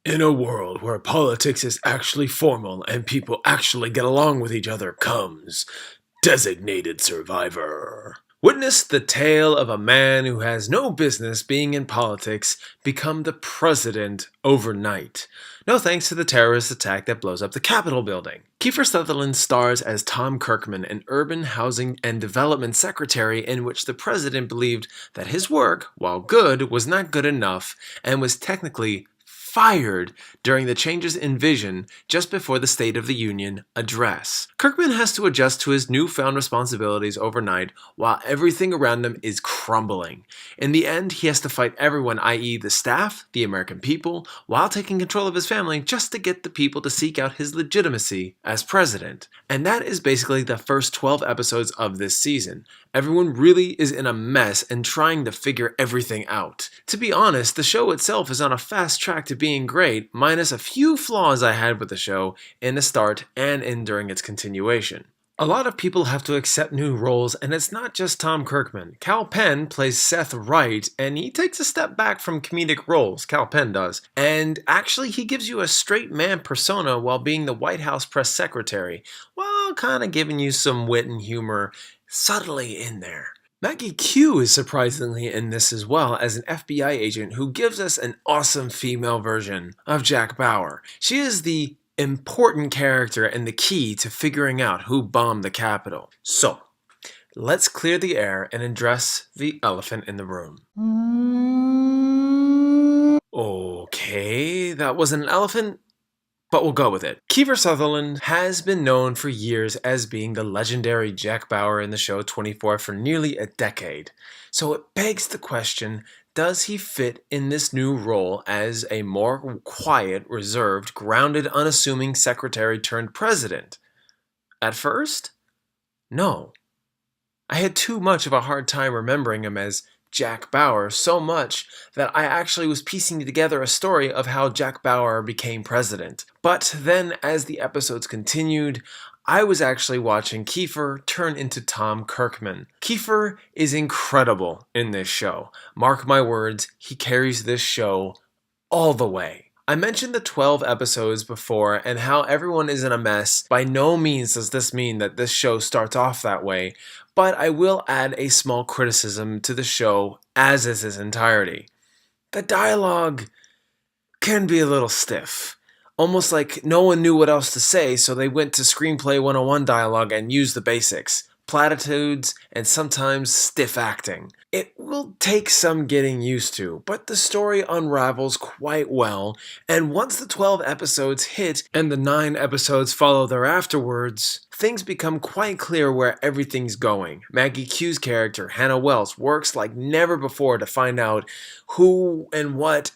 In a world where politics is actually formal and people actually get along with each other comes Designated Survivor. Witness the tale of a man who has no business being in politics become the president overnight. No thanks to the terrorist attack that blows up the Capitol building. Kiefer Sutherland stars as Tom Kirkman, an urban housing and development secretary in which the president believed that his work, while good, was not good enough and was technically fired during the changes in vision just before the State of the Union address. Kirkman has to adjust to his newfound responsibilities overnight while everything around him is crumbling. In the end, he has to fight everyone, i.e. the staff, the American people, while taking control of his family just to get the people to seek out his legitimacy as president. And that is basically the first 12 episodes of this season. Everyone really is in a mess and trying to figure everything out. To be honest, the show itself is on a fast track to being great, minus a few flaws I had with the show in the start and during its continuation. A lot of people have to accept new roles, and it's not just Tom Kirkman. Kal Penn plays Seth Wright, and he takes a step back from comedic roles, Kal Penn does. And actually, he gives you a straight man persona while being the White House press secretary, while kind of giving you some wit and humor subtly in there. Maggie Q is surprisingly in this as well as an FBI agent who gives us an awesome female version of Jack Bauer. She is the important character and the key to figuring out who bombed the Capitol. So, let's clear the air and address the elephant in the room. Okay, that wasn't an elephant, but we'll go with it. Kiefer Sutherland has been known for years as being the legendary Jack Bauer in the show 24 for nearly a decade. So it begs the question, does he fit in this new role as a more quiet, reserved, grounded, unassuming secretary turned president? At first, no. I had too much of a hard time remembering him as Jack Bauer so much that I actually was piecing together a story of how Jack Bauer became president. But then as the episodes continued, I was actually watching Kiefer turn into Tom Kirkman. Kiefer is incredible in this show. Mark my words, he carries this show all the way. I mentioned the 12 episodes before and how everyone is in a mess. By no means does this mean that this show starts off that way, but I will add a small criticism to the show as is its entirety. The dialogue can be a little stiff. Almost like no one knew what else to say, so they went to Screenplay 101 dialogue and used the basics. Platitudes, and sometimes stiff acting. It will take some getting used to, but the story unravels quite well, and once the 12 episodes hit and the 9 episodes follow thereafterwards, things become quite clear where everything's going. Maggie Q's character, Hannah Wells, works like never before to find out who and what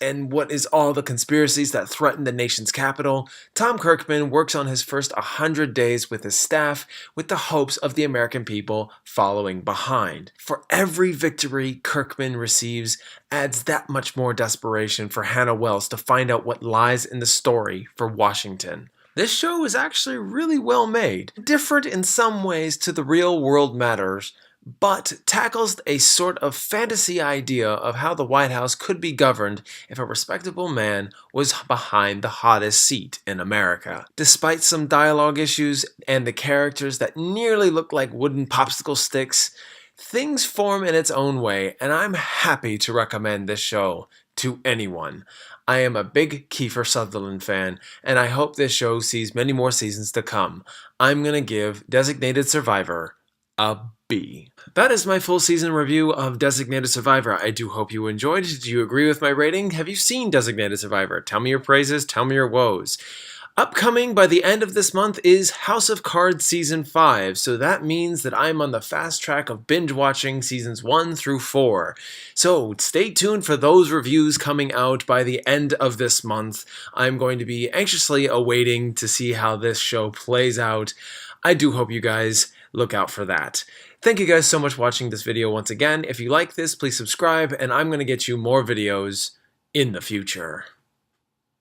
is all the conspiracies that threaten the nation's capital. Tom Kirkman works on his first 100 days with his staff with the hopes of the American people following behind. For every victory Kirkman receives adds that much more desperation for Hannah Wells to find out what lies in the story for Washington. This show is actually really well made, different in some ways to the real world matters, but tackles a sort of fantasy idea of how the White House could be governed if a respectable man was behind the hottest seat in America. Despite some dialogue issues and the characters that nearly look like wooden popsicle sticks, things form in its own way, and I'm happy to recommend this show to anyone. I am a big Kiefer Sutherland fan, and I hope this show sees many more seasons to come. I'm gonna give Designated Survivor a B. That is my full season review of Designated Survivor. I do hope you enjoyed. Do you agree with my rating? Have you seen Designated Survivor? Tell me your praises, tell me your woes. Upcoming by the end of this month is House of Cards Season 5, so that means that I'm on the fast track of binge watching Seasons 1 through 4. So stay tuned for those reviews coming out by the end of this month. I'm going to be anxiously awaiting to see how this show plays out. I do hope you guys look out for that. Thank you guys so much for watching this video once again. If you like this, please subscribe, and I'm going to get you more videos in the future.